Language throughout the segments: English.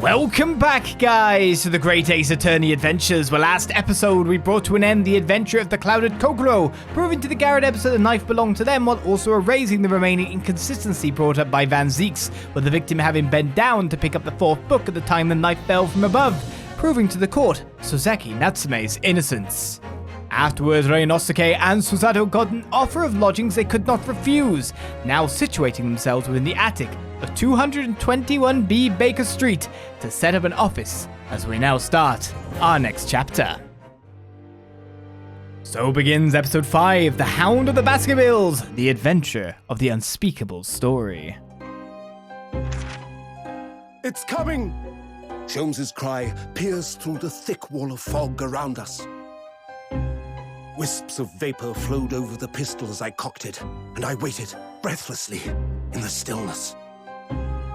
Welcome back, guys, to the Great Ace Attorney Adventures, where last episode we brought to an end the adventure of the Clouded Kokoro, proving to the Garrett episode the knife belonged to them while also erasing the remaining inconsistency brought up by Van Zeeks, with the victim having bent down to pick up the fourth book at the time the knife fell from above, proving to the court Soseki Natsume's innocence. Afterwards, Ryunosuke and Susato got an offer of lodgings they could not refuse, now situating themselves within the attic of 221B Baker Street to set up an office as we now start our next chapter. So begins episode 5, The Hound of the Baskervilles, the adventure of the unspeakable story. It's coming! Sholmes' cry pierced through the thick wall of fog around us. Wisps of vapor flowed over the pistol as I cocked it, and I waited, breathlessly, in the stillness.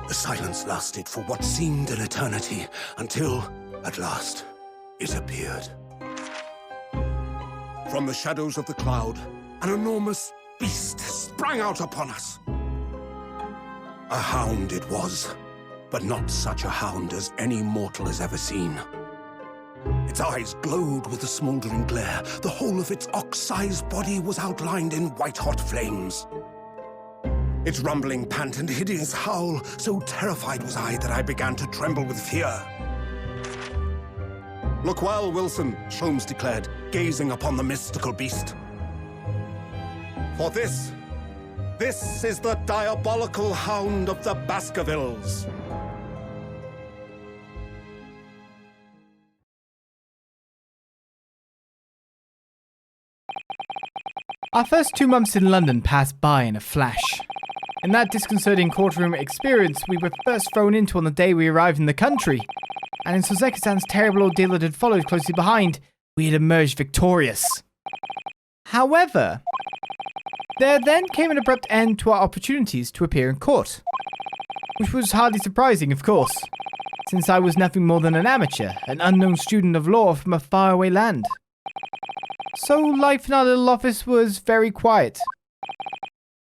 The silence lasted for what seemed an eternity, until, at last, it appeared. From the shadows of the cloud, an enormous beast sprang out upon us. A hound it was, but not such a hound as any mortal has ever seen. Its eyes glowed with a smoldering glare. The whole of its ox-sized body was outlined in white-hot flames. Its rumbling pant and hideous howl, so terrified was I that I began to tremble with fear. "Look well, Wilson," Sholmes declared, gazing upon the mystical beast. "For this is the diabolical hound of the Baskervilles." Our first 2 months in London passed by in a flash. In that disconcerting courtroom experience we were first thrown into on the day we arrived in the country, and in Soseki-san's terrible ordeal that had followed closely behind, we had emerged victorious. However, there then came an abrupt end to our opportunities to appear in court, which was hardly surprising, of course, since I was nothing more than an amateur, an unknown student of law from a faraway land. So life in our little office was very quiet.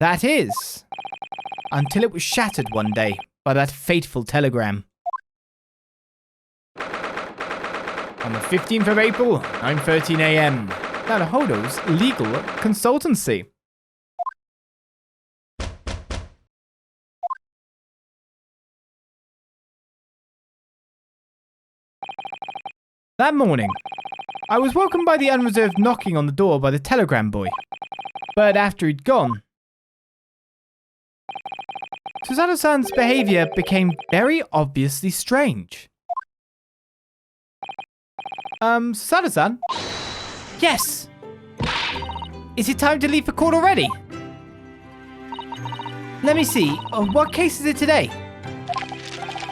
That is, until it was shattered one day by that fateful telegram. On the 15th of April, 9:13 a.m., Naruhodo's legal consultancy. That morning, I was woken by the unreserved knocking on the door by the telegram boy. But after he'd gone, Susato-san's behavior became very obviously strange. Susato-san? Yes! Is it time to leave for court already? Let me see, what case is it today?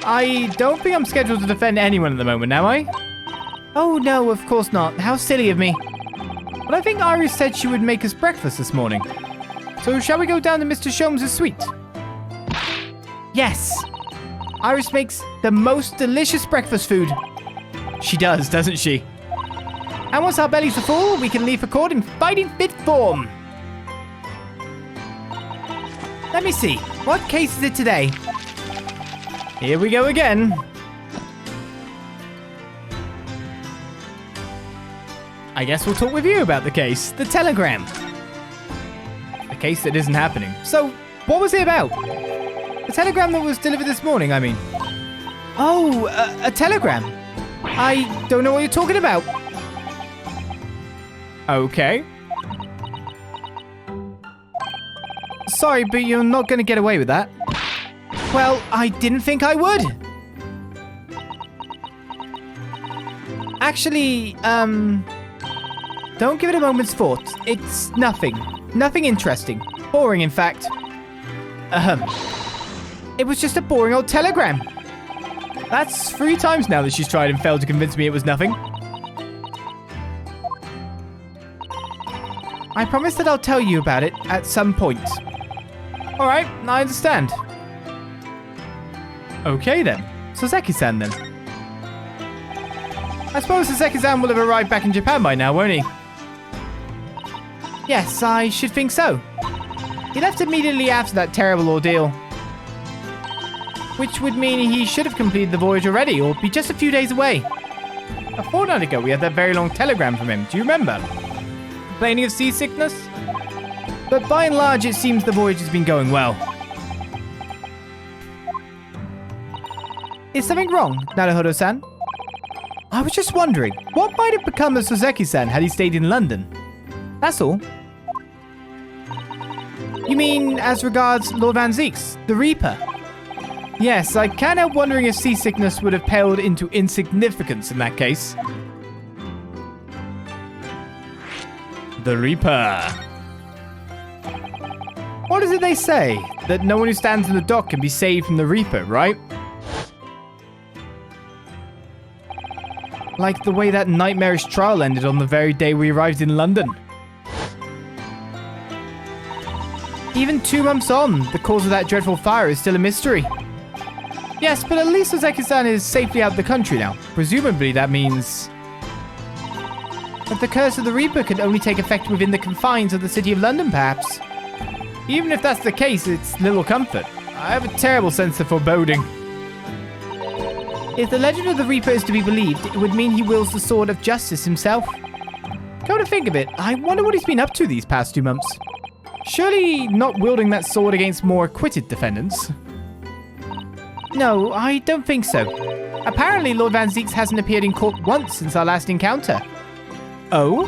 I don't think I'm scheduled to defend anyone at the moment, am I? Oh no, of course not. How silly of me. But I think Iris said she would make us breakfast this morning. So shall we go down to Mr. Sholmes' suite? Yes. Iris makes the most delicious breakfast food. She does, doesn't she? And once our bellies are full, we can leave for court in fighting fit form. Let me see. What case is it today? Here we go again. I guess we'll talk with you about the case. The telegram. The case that isn't happening. So, what was it about? The telegram that was delivered this morning, I mean. Oh, a telegram. I don't know what you're talking about. Okay. Sorry, but you're not going to get away with that. Well, I didn't think I would. Actually, don't give it a moment's thought. It's nothing. Nothing interesting. Boring, in fact. It was just a boring old telegram. That's 3 times now that she's tried and failed to convince me it was nothing. I promise that I'll tell you about it at some point. Alright, I understand. Okay then. Soseki-san then. I suppose Soseki-san will have arrived back in Japan by now, won't he? Yes, I should think so. He left immediately after that terrible ordeal. which would mean he should have completed the voyage already, or be just a few days away. A fortnight ago, we had that very long telegram from him. Do you remember? Complaining of seasickness? But by and large, it seems the voyage has been going well. Is something wrong, Naruhodo-san? I was just wondering, what might have become of Soseki-san had he stayed in London? That's all. You mean as regards Lord Van Zeeks, the Reaper? Yes, I can't help wondering if seasickness would have paled into insignificance in that case. The Reaper. What is it they say? That no one who stands in the dock can be saved from the Reaper, right? Like the way that nightmarish trial ended on the very day we arrived in London. Even 2 months on, the cause of that dreadful fire is still a mystery. Yes, but at least Soseki-san is safely out of the country now. Presumably that means that the curse of the Reaper could only take effect within the confines of the City of London, perhaps. Even if that's the case, it's little comfort. I have a terrible sense of foreboding. If the legend of the Reaper is to be believed, it would mean he wields the sword of justice himself. Come to think of it, I wonder what he's been up to these past 2 months. Surely not wielding that sword against more acquitted defendants. No, I don't think so. Apparently Lord Van Zeeks hasn't appeared in court once since our last encounter. Oh?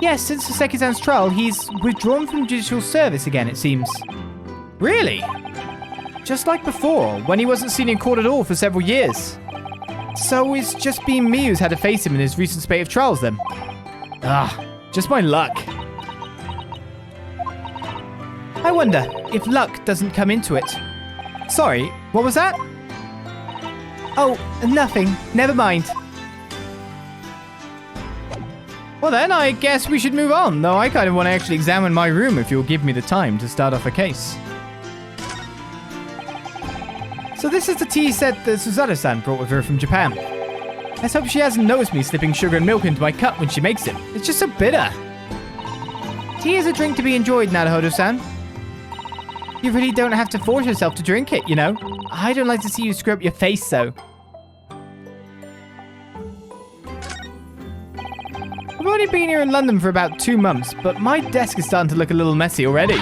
Yes, since Soseki-san's trial, he's withdrawn from judicial service again, it seems. Really? Just like before, when he wasn't seen in court at all for several years. So it's just been me who's had to face him in his recent spate of trials then. Just my luck. I wonder if luck doesn't come into it. Sorry, what was that? Oh, nothing. Never mind. Well then, I guess we should move on, though I kind of want to actually examine my room if you'll give me the time to start off a case. So this is the tea set that Suzaru-san brought with her from Japan. Let's hope she hasn't noticed me slipping sugar and milk into my cup when she makes it. It's just so bitter. Tea is a drink to be enjoyed, Naruhodo-san. You really don't have to force yourself to drink it, you know? I don't like to see you screw up your face, though. I've only been here in London for about 2 months, but my desk is starting to look a little messy already.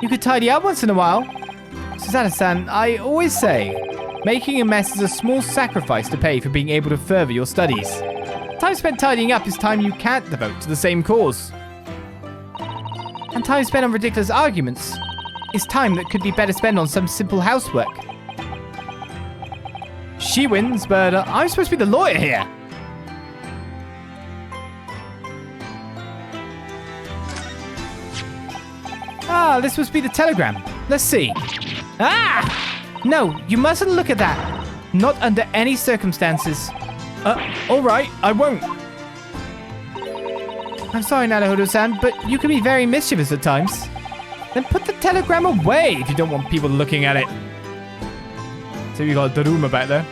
You could tidy up once in a while. Suzaru-san, I always say, making a mess is a small sacrifice to pay for being able to further your studies. Time spent tidying up is time you can't devote to the same cause. And time spent on ridiculous arguments is time that could be better spent on some simple housework. She wins, but I'm supposed to be the lawyer here. This must be the telegram. Let's see. No, you mustn't look at that. Not under any circumstances. All right, I won't. I'm sorry, Naruhodo-san, but you can be very mischievous at times. Then put the telegram away if you don't want people looking at it. So you got a Daruma back there.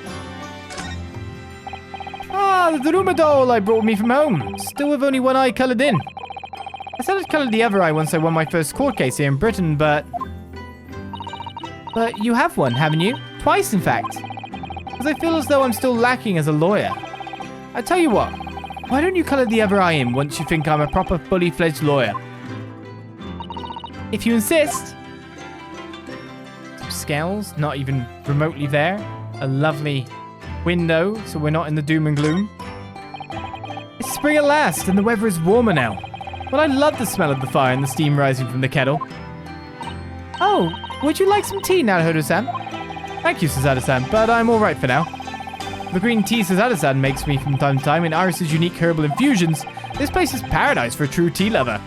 The Daruma doll I brought with me from home. Still with only one eye coloured in. I started coloured the other eye once I won my first court case here in Britain, but you have one, haven't you? Twice, in fact. Because I feel as though I'm still lacking as a lawyer. I tell you what, why don't you colour the other eye in once you think I'm a proper fully fledged lawyer? If you insist. Some scales, not even remotely there. A lovely window, so we're not in the doom and gloom. It's spring at last, and the weather is warmer now. But I love the smell of the fire and the steam rising from the kettle. Oh, would you like some tea, Naruhodo-san? Thank you, Suzaru-san, but I'm all right for now. The green tea Suzaru-san makes me from time to time in Iris's unique herbal infusions. This place is paradise for a true tea lover.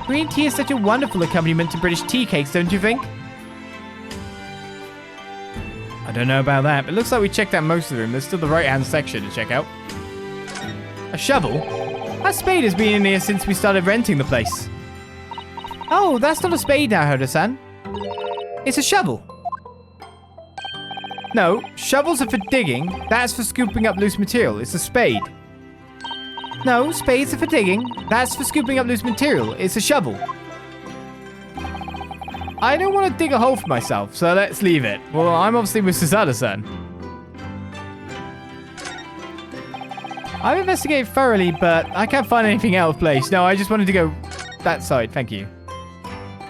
Green tea is such a wonderful accompaniment to British tea cakes, don't you think? I don't know about that, but it looks like we checked out most of the room. There's still the right-hand section to check out. A shovel? That spade has been in here since we started renting the place. Oh, that's not a spade now, Naruhodo-san. It's a shovel. No, shovels are for digging. That's for scooping up loose material. It's a spade. No, spades are for digging. That's for scooping up loose material. It's a shovel. I don't want to dig a hole for myself, so let's leave it. Well, I'm obviously with Suzuki-san. I've investigated thoroughly, but I can't find anything out of place. No, I just wanted to go that side. Thank you.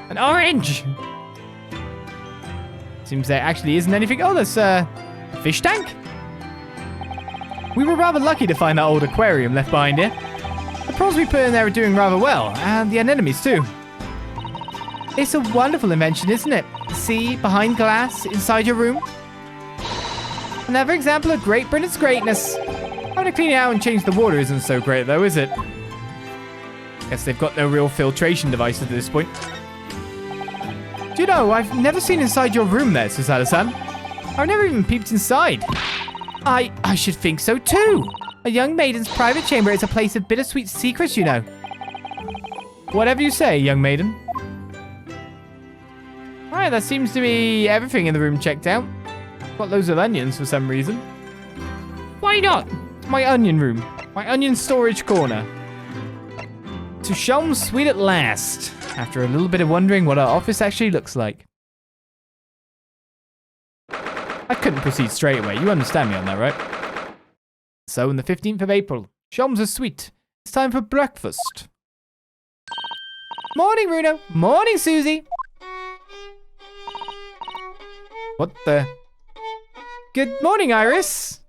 An orange! Seems there actually isn't anything. Oh, there's a fish tank? We were rather lucky to find that old aquarium left behind here. The prawns we put in there are doing rather well, and the anemones too. It's a wonderful invention, isn't it? See, behind glass, inside your room. Another example of Great Britain's greatness. Having to clean it out and change the water isn't so great though, is it? Guess they've got no real filtration devices at this point. Do you know, I've never seen inside your room there, Suzuki-san. I've never even peeped inside. I should think so too. A young maiden's private chamber is a place of bittersweet secrets, you know. Whatever you say, young maiden. Alright, that seems to be everything in the room checked out. Got loads of onions for some reason. Why not? My onion room. My onion storage corner. To Sholmes sweet at last. After a little bit of wondering what our office actually looks like. I couldn't proceed straight away. You understand me on that, right? So, on the 15th of April, Sholmes is sweet. It's time for breakfast. Morning, Runo. Morning, Susie. What the? Good morning, Iris.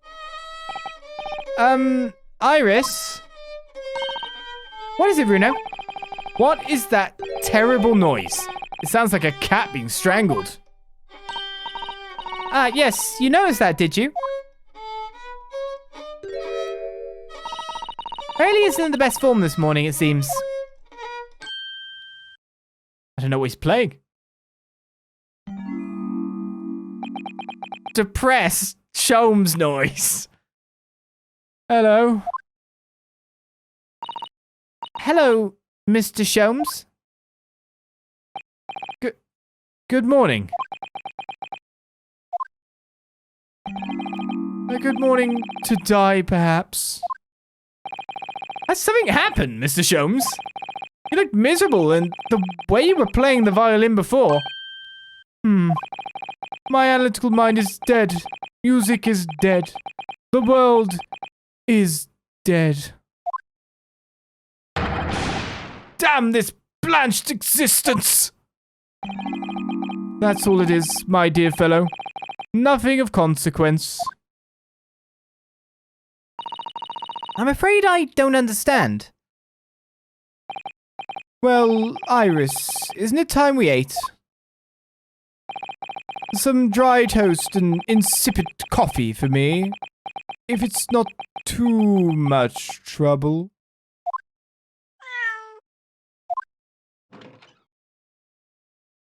Iris? What is it, Runo? What is that terrible noise? It sounds like a cat being strangled. Yes, you noticed that, did you? Haley isn't in the best form this morning, it seems. I don't know what he's playing. Depressed Sholmes noise. Hello. Hello, Mr. Sholmes. Good morning. A good morning to die, perhaps. Has something happened, Mr. Sholmes? You looked miserable, and the way you were playing the violin before. My analytical mind is dead. Music is dead. The world is dead. Damn this blanched existence! That's all it is, my dear fellow. Nothing of consequence. I'm afraid I don't understand. Well, Iris, isn't it time we ate? Some dry toast and insipid coffee for me, if it's not too much trouble.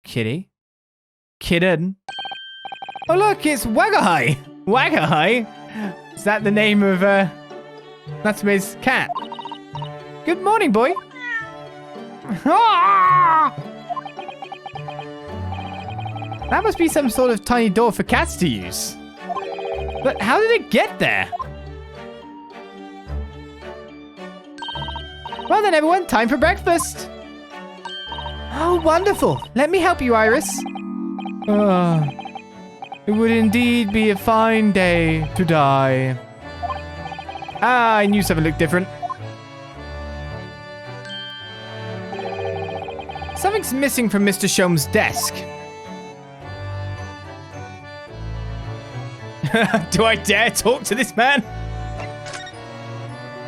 Kitty? Kitten? Oh look, it's Wagahai! Wagahai? Is that the name of, Natsume's cat? Good morning, boy! That must be some sort of tiny door for cats to use. But how did it get there? Well then, everyone, time for breakfast! Oh, wonderful! Let me help you, Iris. It would indeed be a fine day to die. I knew something looked different. Something's missing from Mr. Sholmes' desk. Do I dare talk to this man?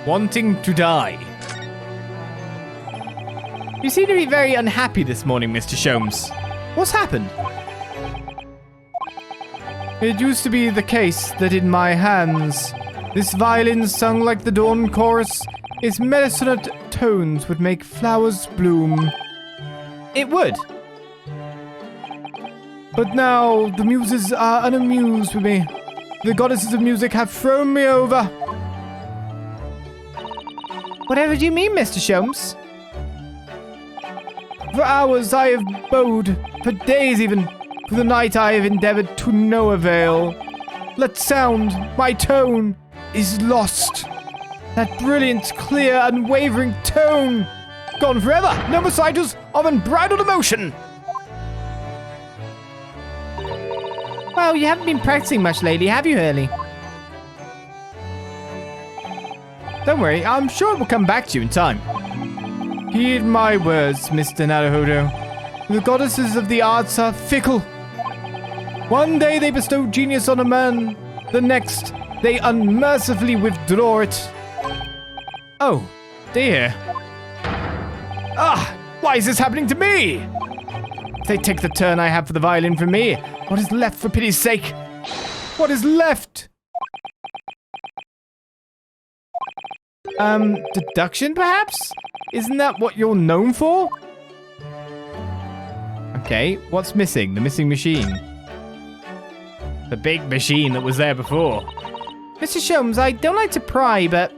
Wanting to die. You seem to be very unhappy this morning, Mr. Sholmes. What's happened? It used to be the case that in my hands, this violin sung like the dawn chorus, its medicine tones would make flowers bloom. It would. But now, the muses are unamused with me. The goddesses of music have thrown me over. Whatever do you mean, Mr. Sholmes? For hours I have bowed, for days even, for the night I have endeavored to no avail. That sound, my tone, is lost. That brilliant, clear, unwavering tone, gone forever. No recitals of unbridled emotion. So, you haven't been practicing much lately, have you, Hurley? Don't worry, I'm sure it will come back to you in time. Heed my words, Mr. Naruhodo. The goddesses of the arts are fickle. One day they bestow genius on a man, the next they unmercifully withdraw it. Oh, dear. Ah, why is this happening to me? If they take the turn I have for the violin from me, what is left for pity's sake? What is left? Deduction perhaps? Isn't that what you're known for? Okay, what's missing? The missing machine. The big machine that was there before. Mr. Sholmes, I don't like to pry, but...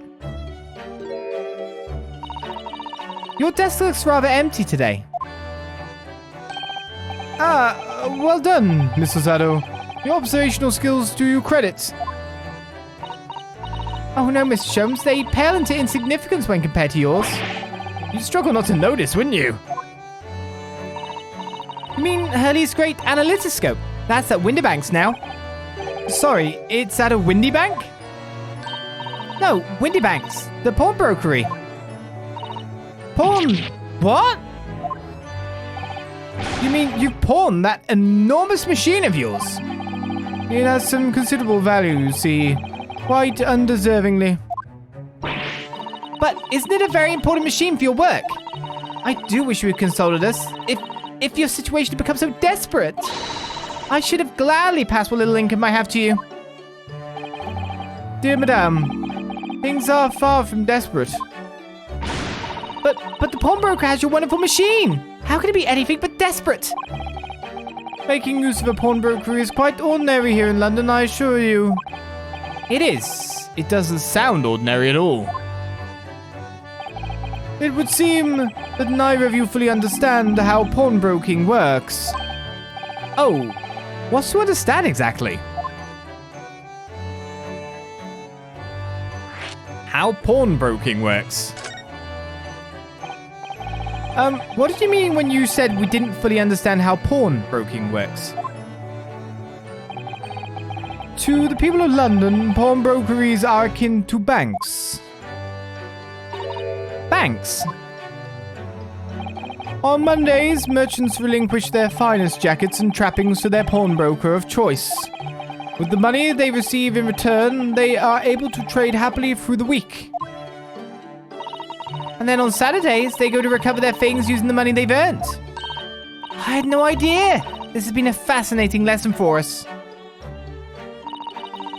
your desk looks rather empty today. Well done, Mr. Zado. Your observational skills do you credit. Oh no, Mr. Sholmes, they pale into insignificance when compared to yours. You'd struggle not to notice, wouldn't you? You mean Hurley's great analytoscope? That's at Windybank's now. Sorry, it's at a Windybank? No, Windybank's, the pawnbrokery. Pawn? What? You mean you pawned that enormous machine of yours? It has some considerable value, you see. Quite undeservingly. But isn't it a very important machine for your work? I do wish you had consulted us. If your situation had become so desperate. I should have gladly passed what little income I have to you. Dear Madame, things are far from desperate. But the pawnbroker has your wonderful machine. How can it be anything but desperate? Making use of a pawnbroker is quite ordinary here in London, I assure you. It is. It doesn't sound ordinary at all. It would seem that neither of you fully understand how pawnbroking works. Oh, what's to understand exactly? How pawnbroking works? What did you mean when you said we didn't fully understand how pawnbroking works? To the people of London, pawnbrokeries are akin to banks. Banks? On Mondays, merchants relinquish their finest jackets and trappings to their pawnbroker of choice. With the money they receive in return, they are able to trade happily through the week. And then on Saturdays, they go to recover their things using the money they've earned. I had no idea. This has been a fascinating lesson for us.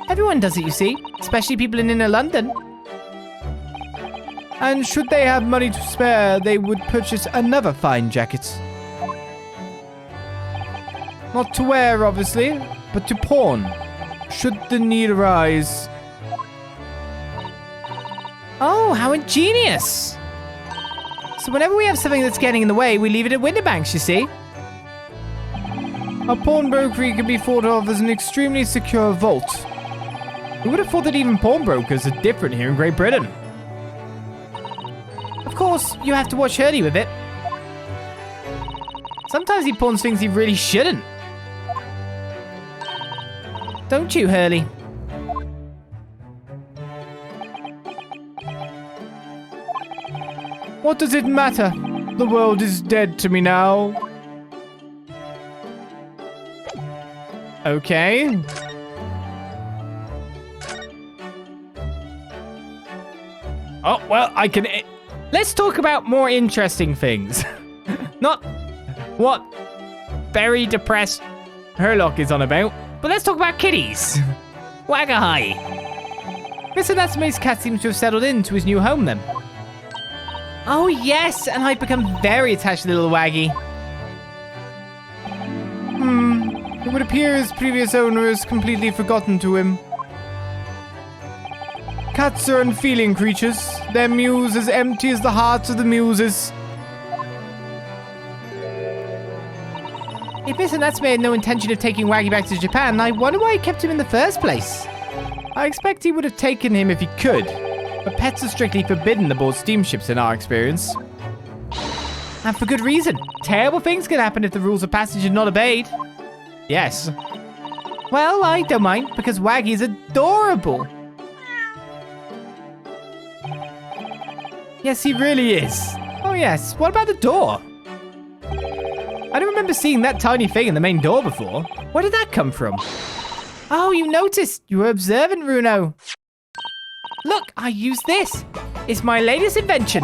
Everyone does it, you see, especially people in inner London. And should they have money to spare, they would purchase another fine jacket. Not to wear, obviously, but to pawn, should the need arise. Oh, how ingenious! So whenever we have something that's getting in the way, we leave it at Windybanks, you see? A pawnbrokery can be thought of as an extremely secure vault. Who would have thought that even pawnbrokers are different here in Great Britain? Of course, you have to watch Hurley with it. Sometimes he pawns things he really shouldn't. Don't you, Hurley? What does it matter? The world is dead to me now. Okay. Oh, well, I can... Let's talk about more interesting things. Not what very depressed Herlock is on about, but let's talk about kitties. Wagga-hi. Mr. Natsume's cat seems to have settled into his new home then. Oh yes, and I've become very attached to little Waggy. It would appear his previous owner has completely forgotten to him. Cats are unfeeling creatures. Their mews as empty as the hearts of the muses. If Mr. Natsume had no intention of taking Waggy back to Japan, I wonder why he kept him in the first place. I expect he would have taken him if he could, but pets are strictly forbidden aboard steamships in our experience. And for good reason. Terrible things can happen if the rules of passage are not obeyed. Yes. Well, I don't mind, because Waggy's adorable. Yes, he really is. Oh yes, what about the door? I don't remember seeing that tiny thing in the main door before. Where did that come from? Oh, you noticed. You were observant, Runo. Look, I use this. It's my latest invention.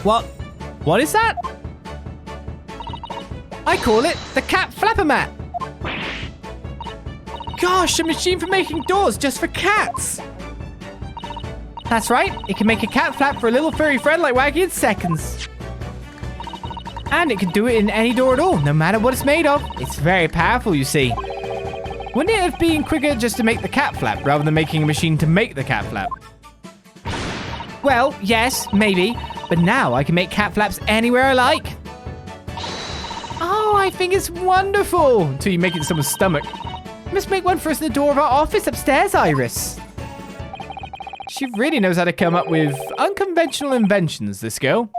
What is that? I call it the cat flapper mat. Gosh, a machine for making doors just for cats. That's right, it can make a cat flap for a little furry friend like Waggy in seconds. And it can do it in any door at all, no matter what it's made of. It's very powerful, you see. Wouldn't it have been quicker just to make the cat flap rather than making a machine to make the cat flap? Well, yes, maybe. But now I can make cat flaps anywhere I like. Oh, I think it's wonderful. Until you make it in someone's stomach. You must make one for us in the door of our office upstairs, Iris. She really knows how to come up with unconventional inventions, this girl.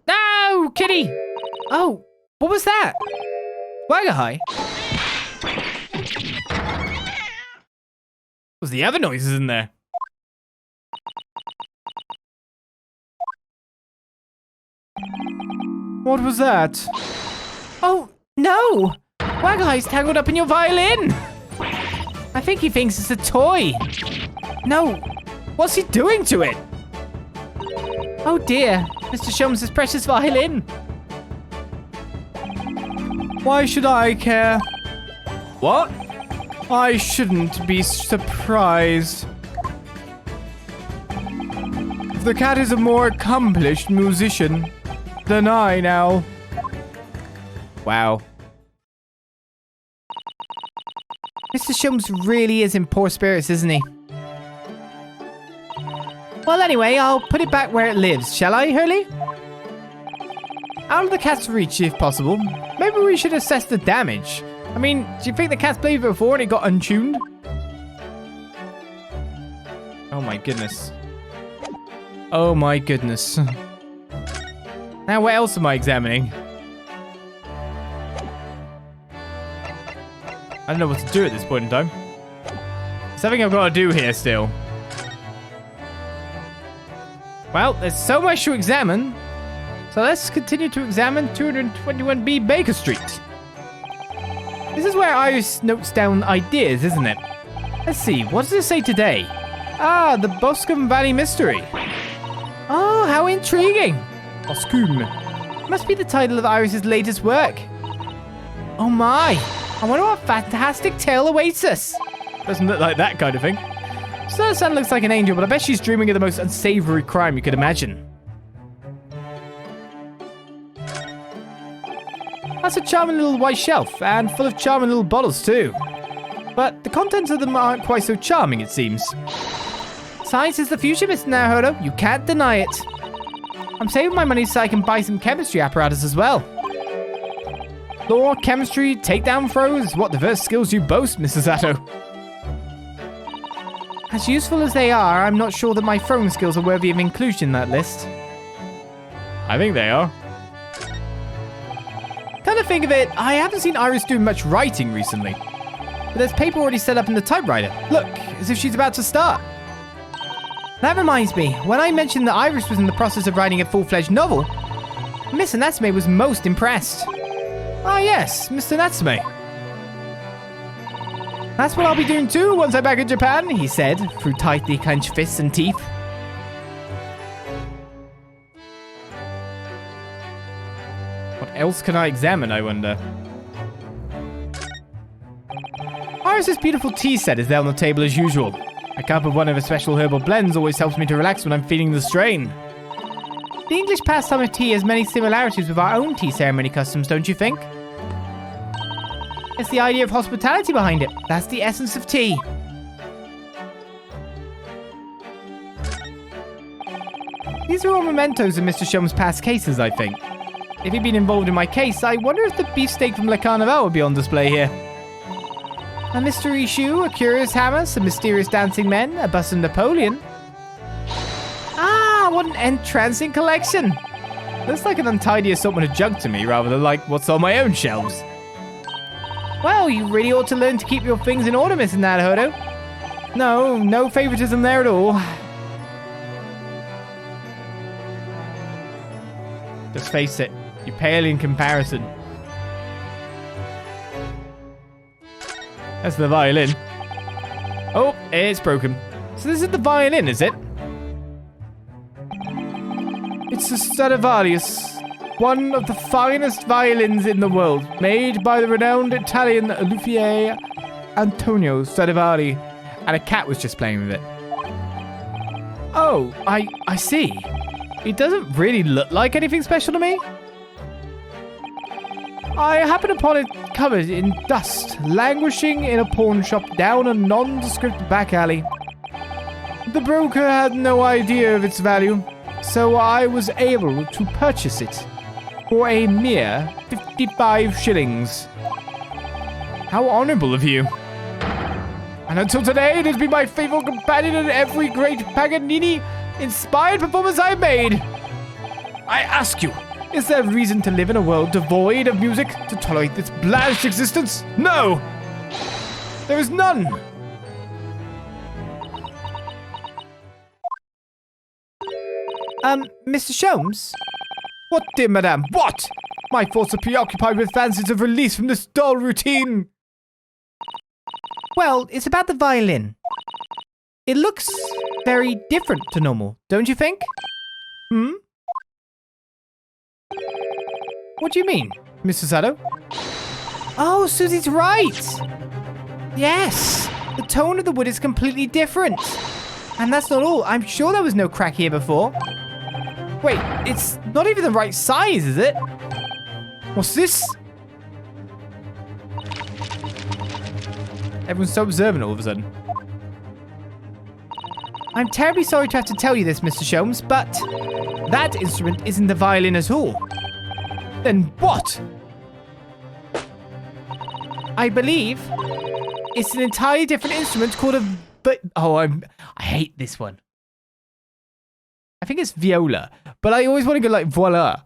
No, kitty! Oh, what was that? Wagahai? What was the other noises in there? What was that? Oh, no! Wagahai's tangled up in your violin! I think he thinks it's a toy. No, what's he doing to it? Oh dear, Mr. Sholmes' precious violin. Why should I care? What? I shouldn't be surprised. The cat is a more accomplished musician than I now. Wow. Mr. Sholmes really is in poor spirits, isn't he? Well, anyway, I'll put it back where it lives, shall I, Hurley? Out of the cat's reach, if possible. Maybe we should assess the damage. I mean, do you think the cat's played it before and it got untuned? Oh my goodness. Oh my goodness. Now, what else am I examining? I don't know what to do at this point in time. There's something I've got to do here still. Well, there's so much to examine. So let's continue to examine 221B Baker Street. This is where Iris notes down ideas, isn't it? Let's see, what does it say today? Ah, the Boscombe Valley Mystery. Oh, how intriguing. Boscombe. Must be the title of Iris's latest work. Oh my. I wonder what fantastic tale awaits us. Doesn't look like that kind of thing. Sun looks like an angel, but I bet she's dreaming of the most unsavory crime you could imagine. That's a charming little white shelf, and full of charming little bottles too. But the contents of them aren't quite so charming, it seems. Science is the future, Mr. Naruhodo. You can't deny it. I'm saving my money so I can buy some chemistry apparatus as well. Law, chemistry, takedown throws, what diverse skills you boast, Mrs. Sato. As useful as they are, I'm not sure that my throwing skills are worthy of inclusion in that list. I think they are. Come to think of it, I haven't seen Iris doing much writing recently. But there's paper already set up in the typewriter. Look, as if she's about to start. That reminds me, when I mentioned that Iris was in the process of writing a full-fledged novel, Mr. Natsume was most impressed. Ah yes, Mr. Natsume. That's what I'll be doing too once I'm back in Japan, he said, through tightly clenched fists and teeth. What else can I examine, I wonder? Iris's beautiful tea set is there on the table as usual. A cup of one of her special herbal blends always helps me to relax when I'm feeling the strain. The English pastime of tea has many similarities with our own tea ceremony customs, don't you think? It's the idea of hospitality behind it. That's the essence of tea. These are all mementos of Mr. Sholmes' past cases, I think. If he'd been involved in my case, I wonder if the beefsteak from Le Carnival would be on display here. A mystery shoe, a curious hammer, some mysterious dancing men, a bust of Napoleon. Ah, what an entrancing collection. Looks like an untidy assortment of junk to me, rather than like what's on my own shelves. Well, you really ought to learn to keep your things in order, Mr. Naruhodo. No favoritism there at all. Just face it, you pale in comparison. That's the violin. Oh, it's broken. So this is the violin, is it? It's a Stradivarius, one of the finest violins in the world, made by the renowned Italian luthier Antonio Stradivari. And a cat was just playing with it. Oh, I see. It doesn't really look like anything special to me. I happened upon it covered in dust, languishing in a pawn shop down a nondescript back alley. The broker had no idea of its value, so I was able to purchase it for a mere 55 shillings. How honorable of you. And until today, it has been my faithful companion in every great Paganini-inspired performance I've made. I ask you, is there reason to live in a world devoid of music to tolerate this blanched existence? No! There is none! Mr. Sholmes? What, dear madame, what? My thoughts are preoccupied with fancies of release from this dull routine. Well, it's about the violin. It looks very different to normal, don't you think? What do you mean, Mr. Sato? Oh, Susie's right! Yes! The tone of the wood is completely different. And that's not all. I'm sure there was no crack here before. Wait, it's not even the right size, is it? What's this? Everyone's so observant all of a sudden. I'm terribly sorry to have to tell you this, Mr. Sholmes, but that instrument isn't the violin at all. Then what? I believe it's an entirely different instrument called a... I hate this one. I think it's viola, but I always want to go like voila.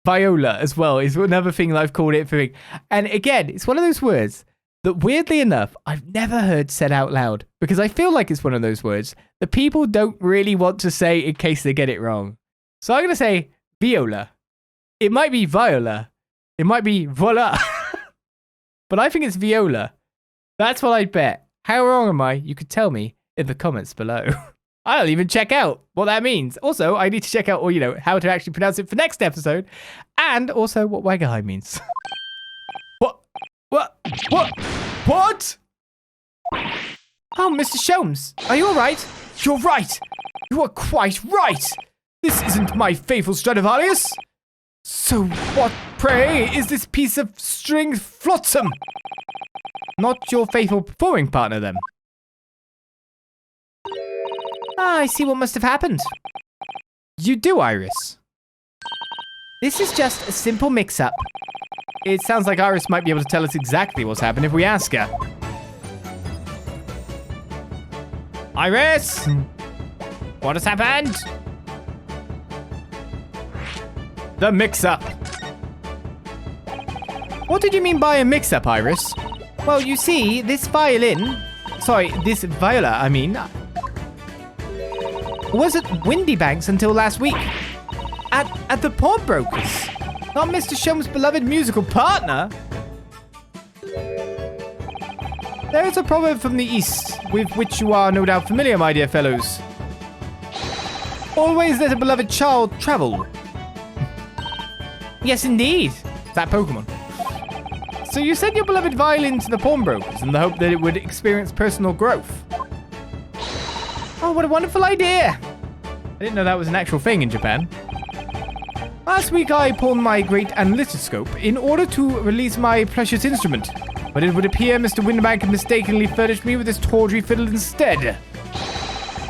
Viola as well is another thing that I've called it for. And again, it's one of those words that weirdly enough, I've never heard said out loud because I feel like it's one of those words that people don't really want to say in case they get it wrong. So I'm going to say viola. It might be viola. It might be voila. But I think it's viola. That's what I bet. How wrong am I? You could tell me in the comments below. I'll even check out what that means. Also, I need to check out, how to actually pronounce it for next episode. And also what Wagai means. What? Oh, Mr. Sholmes, are you all right? You're right. You are quite right. This isn't my faithful Stradivarius. So what, pray, is this piece of string flotsam? Not your faithful performing partner, then? I see what must have happened. You do, Iris. This is just a simple mix-up. It sounds like Iris might be able to tell us exactly what's happened if we ask her. Iris! What has happened? The mix-up. What did you mean by a mix-up, Iris? Well, you see, this viola, I mean, was at Windybanks until last week. At the pawnbroker's. Not Mr. Sholmes' beloved musical partner. There is a proverb from the East, with which you are no doubt familiar, my dear fellows. Always let a beloved child travel. Yes, indeed. That Pokemon. So you sent your beloved violin to the pawnbrokers in the hope that it would experience personal growth. Oh, what a wonderful idea. I didn't know that was an actual thing in Japan. Last week I pawned my great analytoscope in order to release my precious instrument. But it would appear Mr. Windybank mistakenly furnished me with this tawdry fiddle instead.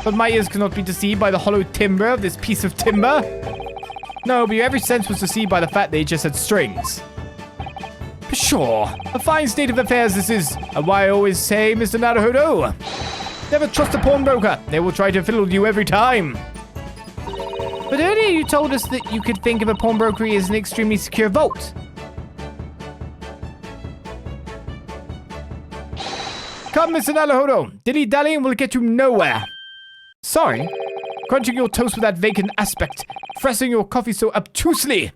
But my ears cannot be deceived by the hollow timbre of this piece of timber. No, but your every sense was deceived by the fact that it just had strings. Sure, a fine state of affairs this is, and why I always say, Mr. Naruhodo, never trust a pawnbroker. They will try to fiddle you every time. But earlier you told us that you could think of a pawnbrokery as an extremely secure vault. Come, Mr. Naruhodo. Dilly-dallying will get you nowhere. Sorry? Crunching your toast with that vacant aspect. Pressing your coffee so obtusely.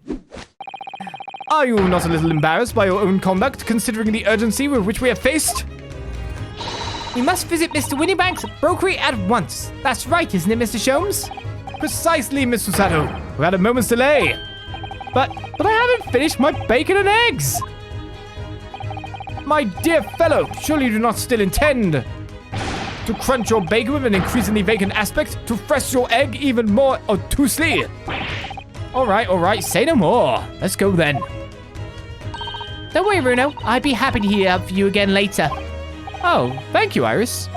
Are you not a little embarrassed by your own conduct, considering the urgency with which we are faced? We must visit Mr. Winniebank's brokery at once. That's right, isn't it, Mr. Sholmes? Precisely, Mr. Sato. Without a moment's delay. But I haven't finished my bacon and eggs. My dear fellow, surely you do not still intend to crunch your bacon with an increasingly vacant aspect, to press your egg even more obtusely. All right, say no more. Let's go then. Don't worry, Bruno. I'd be happy to hear from you again later. Oh, thank you, Iris.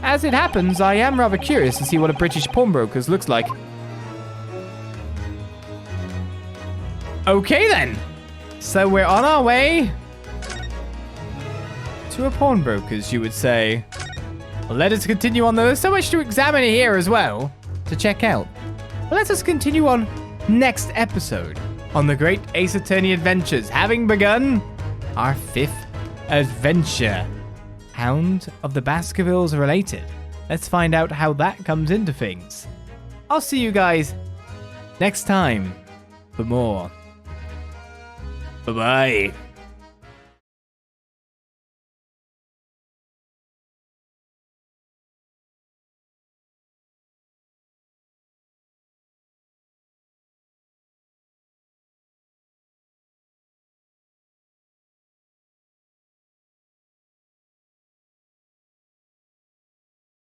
As it happens, I am rather curious to see what a British pawnbroker's looks like. Okay then. So we're on our way to a pawnbroker's, you would say. Well, let us continue on. There's so much to examine here as well, to check out. But let us continue on next episode on the Great Ace Attorney Adventures, having begun our 5th adventure. Hound of the Baskervilles related. Let's find out how that comes into things. I'll see you guys next time for more. Bye-bye.